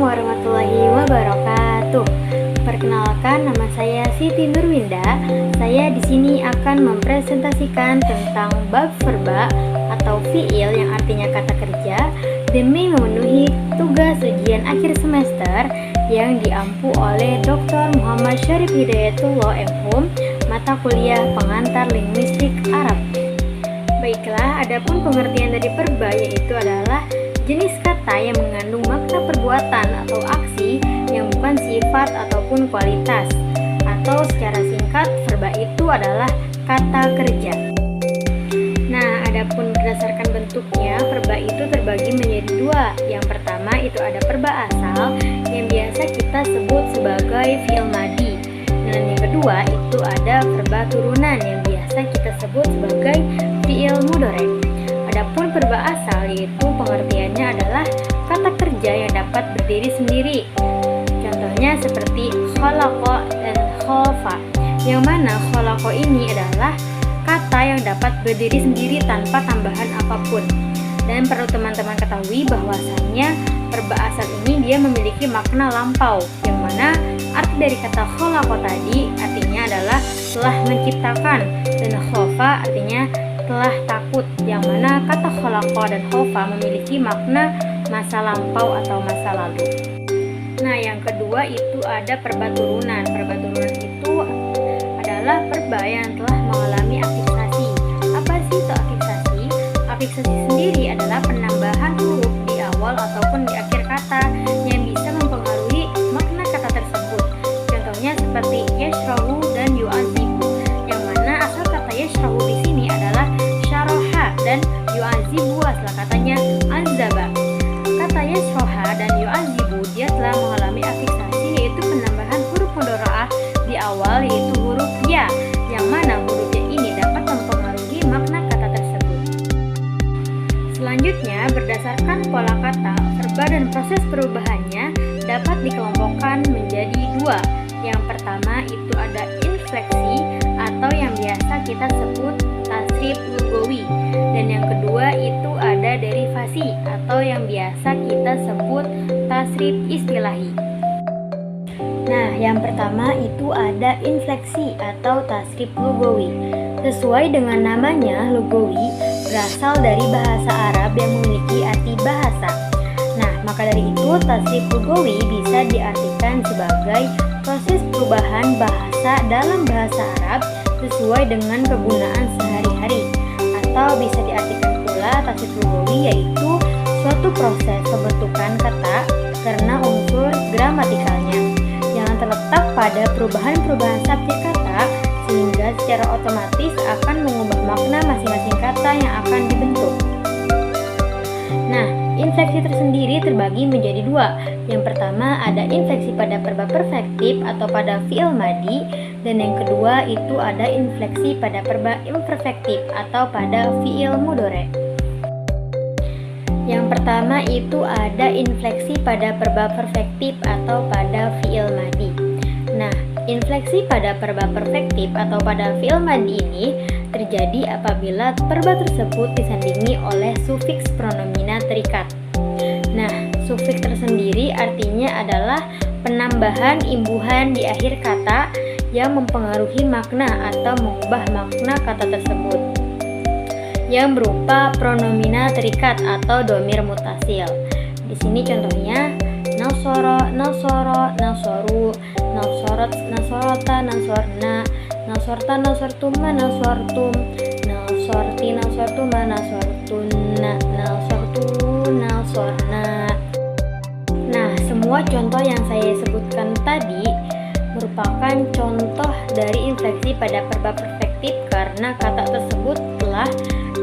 warahmatullahi wabarakatuh. Perkenalkan, nama saya Siti Nurwinda. Saya di sini akan mempresentasikan tentang bab verba atau fiil yang artinya kata kerja demi memenuhi tugas ujian akhir semester yang diampu oleh Dr. Muhammad Syarif Hidayatullah MHum, mata kuliah pengantar linguistik Arab. Baiklah, adapun pengertian dari verba yaitu adalah jenis kata yang mengandung makna perbuatan atau aksi yang bukan sifat ataupun kualitas. Atau secara singkat, verba itu adalah kata kerja. Nah, adapun berdasarkan bentuknya, verba itu terbagi menjadi dua. Yang pertama itu ada verba asal yang biasa kita sebut sebagai fi'il madi. Dan yang kedua itu ada verba turunan yang biasa kita sebut sebagai fi'il mudhari'. Adapun verba asal yaitu pengertiannya adalah kata kerja yang dapat berdiri sendiri. Contohnya seperti khalaqa dan khofa, yang mana khalaqa ini adalah kata yang dapat berdiri sendiri tanpa tambahan apapun. Dan perlu teman-teman ketahui bahwasannya verba asal ini dia memiliki makna lampau, yang mana arti dari kata khalaqa tadi artinya adalah telah menciptakan, dan khofa artinya telah takut, yang mana kata khalaqa dan khofa memiliki makna masa lampau atau masa lalu. Nah, yang kedua itu ada verba turunan. Verba turunan itu adalah verba yang telah mengalami afiksasi. Apa sih itu afiksasi? Afiksasi sendiri adalah penambahan huruf di awal ataupun di akhir kata yang bisa mempengaruhi makna kata tersebut. Contohnya seperti yashrahu dan yu'azibu, yang mana asal kata yashrahu di sini adalah syaraha dan yu'azibu asal katanya azaba. Kata yashraha dan yu'azibu dia telah mengalami afiksasi, yaitu penambahan huruf mudhari'ah di awal yaitu huruf ya, yang mana huruf ya ini dapat mempengaruhi makna kata tersebut. Selanjutnya, berdasarkan pola kata, verba dan proses perubahannya dapat dikelompokkan menjadi dua. Yang pertama itu ada infleksi atau yang biasa kita sebut tasrif lugawi, dan yang kedua itu ada derivasi atau yang biasa kita sebut tasrif istilahi. Nah, yang pertama itu ada infleksi atau tasrif lugawi. Sesuai dengan namanya, lugawi berasal dari bahasa Arab yang memiliki arti bahasa. Nah, maka dari itu tasrif lugawi bisa diartikan sebagai proses perubahan bahasa dalam bahasa Arab sesuai dengan kegunaan sehari-hari, atau bisa diartikan pula tasrif lugawi yaitu suatu proses pembentukan kata karena unsur gramatikalnya yang terletak pada perubahan-perubahan subjek kata, sehingga secara otomatis akan mengubah makna masing-masing kata yang akan dibentuk. Nah, infleksi tersendiri terbagi menjadi dua. Yang pertama ada infleksi pada verba perfektif atau pada fi'il madi, dan yang kedua itu ada infleksi pada verba imperfektif atau pada fi'il mudhari'. Yang pertama itu ada infleksi pada verba perfektif atau pada fi'il madi. Nah, infleksi pada verba perfektif atau pada fi'il madi ini terjadi apabila verba tersebut disandingi oleh sufiks pronomina terikat. Nah, sufiks tersendiri artinya adalah penambahan imbuhan di akhir kata yang mempengaruhi makna atau mengubah makna kata tersebut, yang berupa pronomina terikat atau dhamir mutasil. Di sini contohnya nasara, nasara, nasaru, nasarat, nasarata, nasorna, nasorta, nasortuma, nasortum, nasorti, nasortuma, nasortunna, nasortu, nasorna. Nah, semua contoh yang saya sebutkan tadi merupakan contoh dari infleksi pada verba perfektif karena kata tersebut telah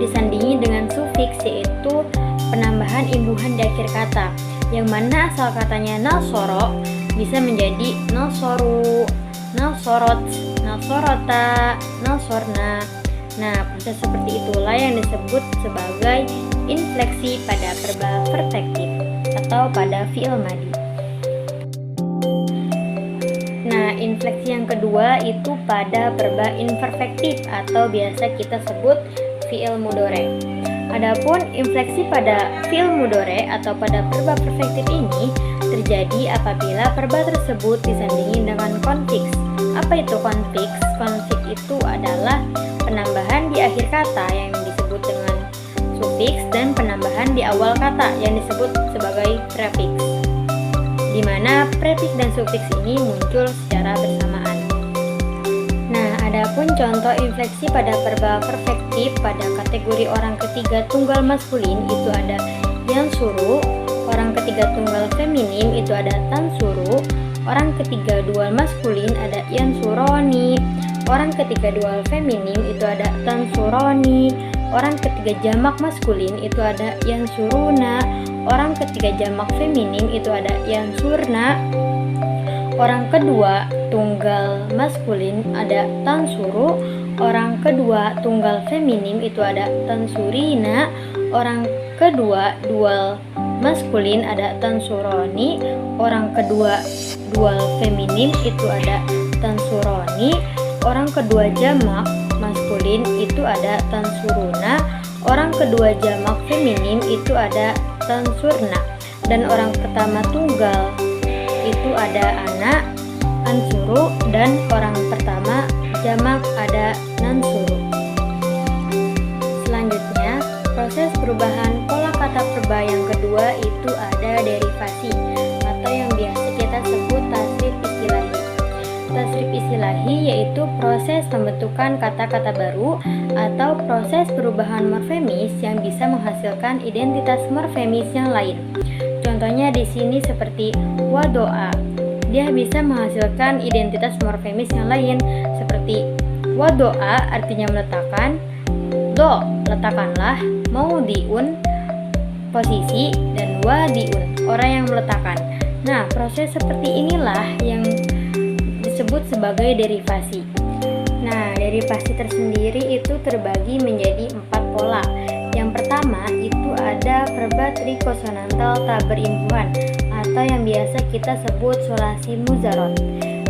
disandingi dengan sufiks yaitu penambahan imbuhan di akhir kata, yang mana asal katanya nasoro bisa menjadi nasoru, nasorot, nasorota, nasorna. Nah, proses seperti itulah yang disebut sebagai infleksi pada verba perfektif atau pada fi'il madi. Nah, infleksi yang kedua itu pada verba imperfektif atau biasa kita sebut fi'il mudhari'. Adapun infleksi pada fi'il mudhari' atau pada verba perfektif ini terjadi apabila verba tersebut disandingi dengan konfiks. Apa itu konfiks? Konfiks itu adalah penambahan di akhir kata yang disebut dengan sufiks dan penambahan di awal kata yang disebut sebagai prefiks, di mana prefiks dan sufiks ini muncul secara bersamaan. Nah, adapun contoh infleksi pada verba perfektif pada kategori orang ketiga tunggal maskulin itu ada yansuru, orang ketiga tunggal feminim itu ada tansuru, orang ketiga dual maskulin ada yansuroni, orang ketiga dual feminim itu ada tansuroni, orang ketiga jamak maskulin itu ada yansuruna, orang ketiga jamak feminim itu ada yansurna, orang kedua tunggal maskulin ada tansuru, orang kedua tunggal feminim itu ada tansurina, orang kedua dual maskulin ada tansuroni, orang kedua dual feminim itu ada tansuroni, orang kedua jamak maskulin itu ada tansuruna, orang kedua jamak feminim itu ada tansurna, dan orang pertama tunggal itu ada anak, ansuru, dan orang pertama jamak ada nansuru. Selanjutnya, proses perubahan pola kata verba yang kedua itu ada derivasi atau yang biasa kita sebut tasrif istilahi. Tasrif istilahi yaitu proses pembentukan kata-kata baru atau proses perubahan morfemis yang bisa menghasilkan identitas morfemis yang lain. Contohnya di sini seperti wadoa, dia bisa menghasilkan identitas morfemis yang lain seperti wadoa artinya meletakkan, do letakkanlah, maudiun posisi, dan wadiun orang yang meletakkan. Nah, proses seperti inilah yang disebut sebagai derivasi. Nah, derivasi tersendiri itu terbagi menjadi 4 pola. Yang pertama itu ada verba trikonsonantal tak berimbuhan atau yang biasa kita sebut sulasi muzarot.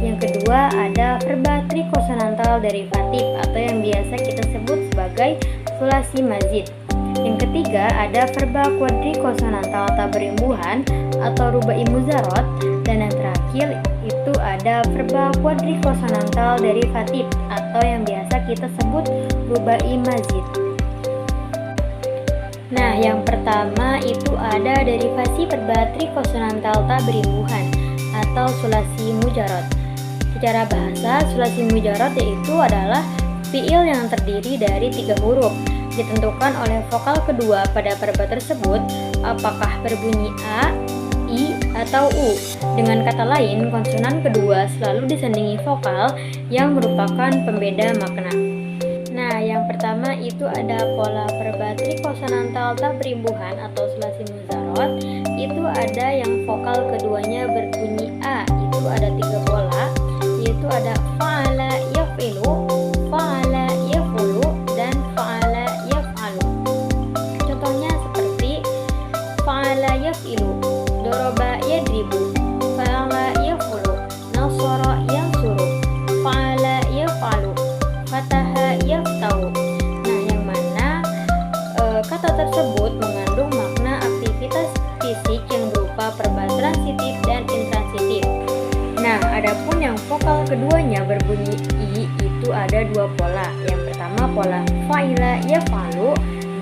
Yang kedua ada verba trikonsonantal derivatif atau yang biasa kita sebut sebagai sulasi mazid. Yang ketiga ada verba kuadrikonsonantal tak berimbuhan atau rubai muzarot, dan yang terakhir itu ada verba kuadrikonsonantal derivatif atau yang biasa kita sebut rubai mazid. Nah, yang pertama itu ada derivasi verba trikonsonantal tak berimbuhan atau sulasi mujarot. Secara bahasa, sulasi mujarot yaitu adalah fiil yang terdiri dari 3 huruf, ditentukan oleh vokal kedua pada verba tersebut apakah berbunyi a, i, atau u. Dengan kata lain, konsonan kedua selalu disandingi vokal yang merupakan pembeda makna. Nah, yang pertama itu ada pola verba trikonsonantal tak berimbuhan atau sulasi muzarot. Itu ada yang vokal keduanya berbunyi a, itu ada 3 pola, yaitu ada fa'ala yaf'ilu, fa'ala yaf'ulu, dan fa'ala yaf'alu. Contohnya seperti fa'ala yaf'ilu, doroba yadribu, fa'ala yaf'ulu, nasara yansuru, fa'ala yaf'alu, fataha yaftahu. Nah, yang mana kata tersebut mengandung makna aktivitas fisik yang berupa verba transitif dan intransitif. Nah, adapun yang vokal keduanya berbunyi i itu ada 2 pola. Yang pertama pola fa'ila yaf'alu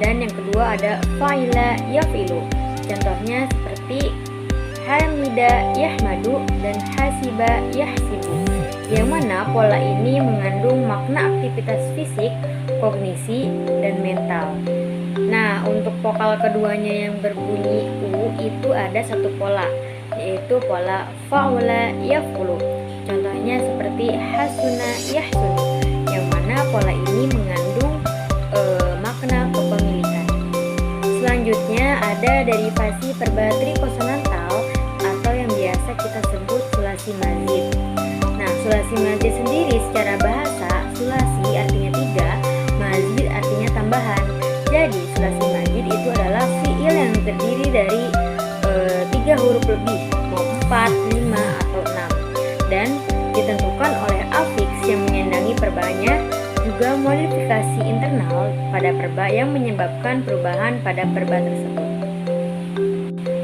dan yang kedua ada fa'ila yaf'ilu. Contohnya seperti hamida yahmadu dan hasiba yahsibu, yang mana pola ini mengandung makna aktivitas fisik, kognisi, dan mental. Nah, untuk vokal keduanya yang berbunyi u itu ada 1 pola, yaitu pola fa'ula yaf'ulu. Contohnya seperti hasuna yahsun, yang mana pola ini mengandung makna kepemilikan. Selanjutnya ada derivasi verba trikonsonantal atau yang biasa kita sebut sulasi mazid. Nah, sulasi mazid sendiri secara bahasa, sulasi artinya 3, mazid artinya tambahan. Jadi, sulasi mazid itu adalah fiil yang terdiri dari 3 huruf lebih, mau 4, 5, atau 6, dan ditentukan oleh afiks yang menyandangi verbanya, juga modifikasi internal pada verba yang menyebabkan perubahan pada verba tersebut.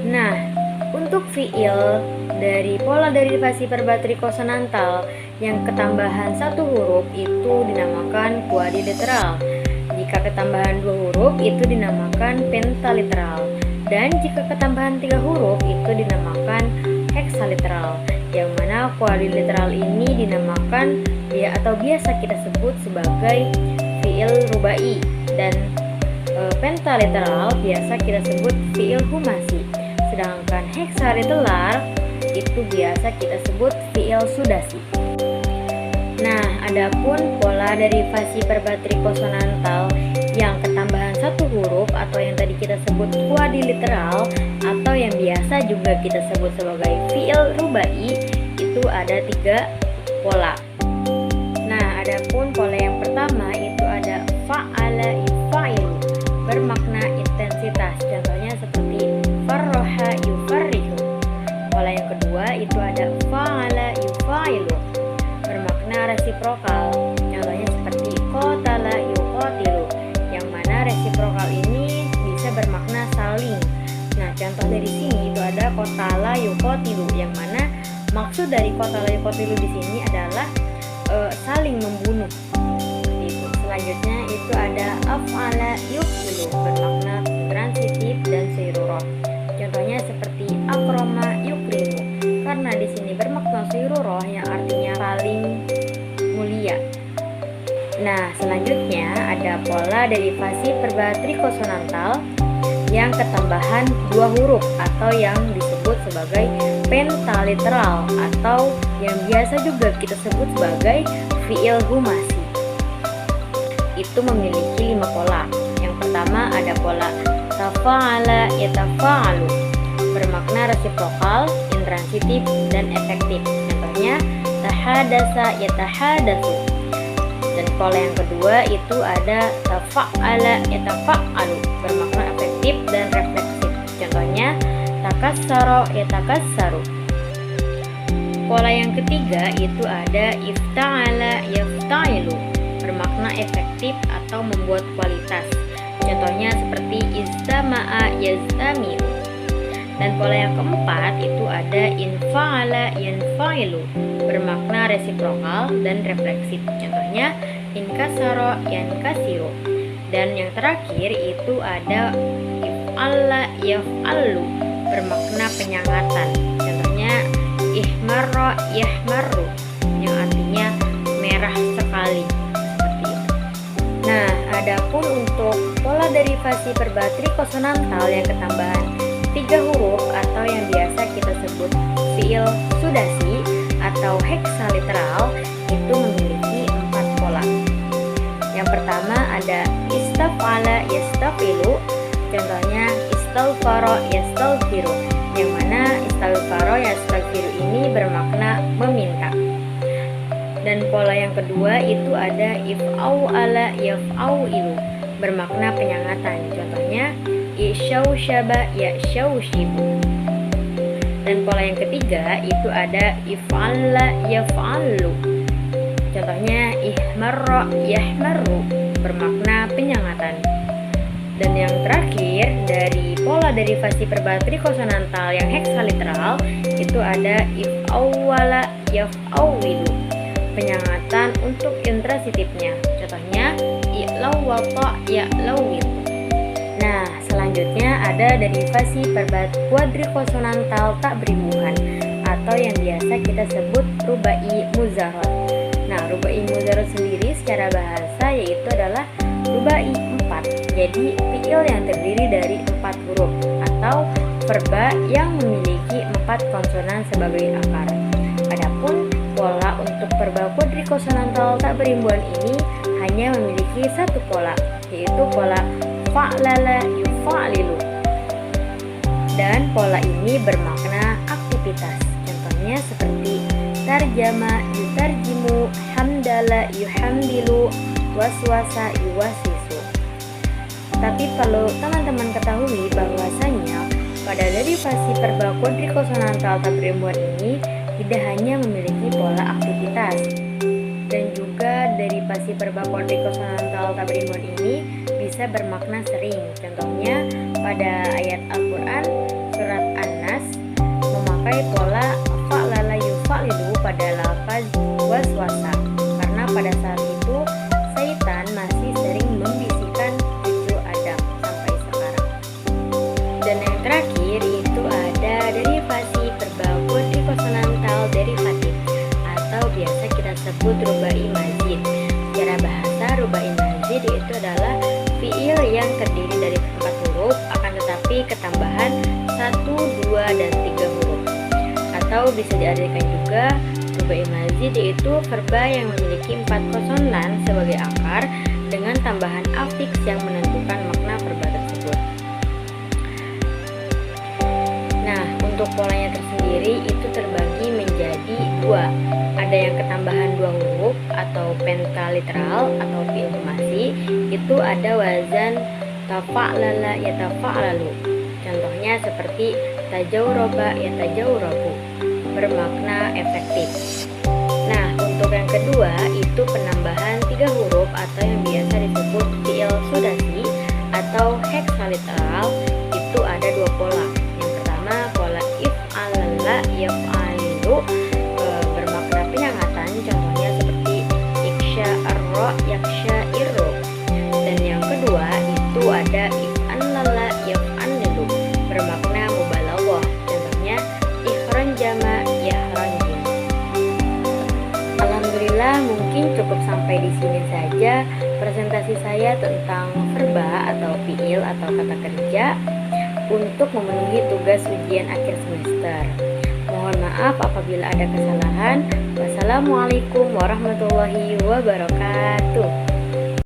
Nah, Untuk fiil dari pola derivasi perbateri konsonantal yang ketambahan satu huruf itu dinamakan quadriliteral. Jika ketambahan dua huruf itu dinamakan pentaliteral. Dan jika ketambahan tiga huruf itu dinamakan heksaliteral. Yang mana quadriliteral ini dinamakan atau biasa kita sebut sebagai fiil rubai, dan pentaliteral biasa kita sebut fiil humasi. Sedangkan heksaliteral itu biasa kita sebut fiil sudasi. Nah, adapun pola derivasi perbateri konsonantal yang ketambahan satu huruf atau yang tadi kita sebut quadriliteral atau yang biasa juga kita sebut sebagai fiil rubai itu ada tiga pola. Nah, adapun pola yang pertama itu ada fa'ala yufailu, bermakna intensitas. Contohnya seperti farroha yufarrihu. Pola yang kedua itu ada fa'ala yufailu, bermakna resiprokal. Contohnya seperti qatala yuqatilu, yang mana resiprokal ini bisa bermakna saling. Nah, contoh dari sini itu ada qatala yuqatilu, yang mana maksud dari qatala yuqatilu di sini adalah saling membunuh. Selanjutnya itu ada af'ala yuf'ilu, bermakna transitif dan sayrurah. Contohnya seperti akrama yukrimu, karena di sini bermakna sayrurah yang artinya saling mulia. Nah, selanjutnya ada pola derivasi perbateri konsonantal yang ketambahan dua huruf atau yang disebut sebagai pentaliteral atau yang biasa juga kita sebut sebagai fiil humasi. Itu memiliki 5 pola. Yang pertama ada pola tafa'ala yatafa'alu, bermakna resiprokal, intransitif, dan efektif. Contohnya tahadasa yatahadasu. Dan pola yang kedua itu ada tafa'ala yatafa'alu, bermakna efektif dan refleksif. Contohnya takassara yatakassaru. Pola yang ketiga itu ada ifta'ala yafta'ilu, bermakna efektif atau membuat kualitas. Contohnya seperti istama'a yaztami'u. Dan pola yang keempat itu ada infa'ala yanfa'ilu, bermakna resiprokal dan refleksif. Contohnya inkasara yankasiru. Dan yang terakhir itu ada if'alla yaf'allu, bermakna penyangatan. Contohnya ihmarra yahmarru, yang artinya merah sekali. Nah, adapun untuk pola derivasi perbateri konsonantal yang ketambahan 3 huruf atau yang biasa kita sebut fiil sudasi atau heksaliteral itu memiliki 4 pola. Yang pertama ada istafala yastafilu, contohnya istaghfara yastaghfiru, yang mana istaghfara yastaghfiru ini bermakna meminta. Dan pola yang kedua itu ada if'au'ala yaf'au'ilu, bermakna penyangatan. Contohnya isyausyaba ya'syausyibu. Dan pola yang ketiga itu ada if'alla yaf'allu. Contohnya ihmarra yahmarru, bermakna penyangatan. Dan yang terakhir dari pola derivasi perbateri konsonantal yang heksaliteral itu ada if'awwala yaf'awwilu, penyangatan untuk intransitifnya. Contohnya i'law wa ta' ya'lawit. Nah, selanjutnya ada derivasi kuadri konsonantal tak beribuhan atau yang biasa kita sebut rubai muzarad. Nah, rubai muzarad sendiri secara bahasa yaitu adalah rubai 4. Jadi fiil yang terdiri dari 4 huruf atau verba yang memiliki 4 konsonan sebagai akar. Adapun pola untuk verba kuadri konsonantal tak berimbuhan ini hanya memiliki 1 pola, yaitu pola fa'lala yufa'lilu. Dan pola ini bermakna aktivitas. Contohnya seperti tarjama yutarjimu, hamdala yuhamdilu, waswasa yuwaswisu. Tapi perlu teman-teman ketahui bahwasanya pada derivasi verba kuadri konsonantal tak berimbuhan ini tidak hanya memiliki pola aktivitas, dan juga derivasi verba kuadri konsonantal tak berimbuhan ini bisa bermakna sering. Contohnya pada ayat Al-Quran surat An-Nas disebut rubai mazid. Secara bahasa, rubai mazid itu adalah fiil yang terdiri dari 4 huruf akan tetapi ketambahan 1, 2, dan 3 huruf. Atau bisa diartikan juga rubai mazid yaitu verba yang memiliki 4 konsonan sebagai akar dengan tambahan afiks yang menentukan makna verba tersebut. Nah, untuk polanya tersendiri itu terbagi menjadi 2. Ada yang ketambahan 2 huruf atau pentaliteral atau fiil humasi, itu ada wazan tafa'lala yatafa'lalu. Contohnya seperti tajawroba yatajawrobu, bermakna efektif. Nah, untuk yang kedua itu penambahan 3 huruf atau yang biasa disebut fiil sudasi atau heksaliteral. Itu ada 2 pola. Yang pertama pola if'alala yaf'alu, bermakna penyangatan, contohnya seperti iksha arro yaksha irro. Dan yang kedua itu ada if'anlala yaf'anlu, bermakna mubalaghah, contohnya ihranjama yahranjim. Alhamdulillah, mungkin cukup sampai di sini saja presentasi saya tentang verba atau fiil atau kata kerja untuk memenuhi tugas ujian akhir semester. Mohon maaf apabila ada kesalahan. Wassalamualaikum warahmatullahi wabarakatuh.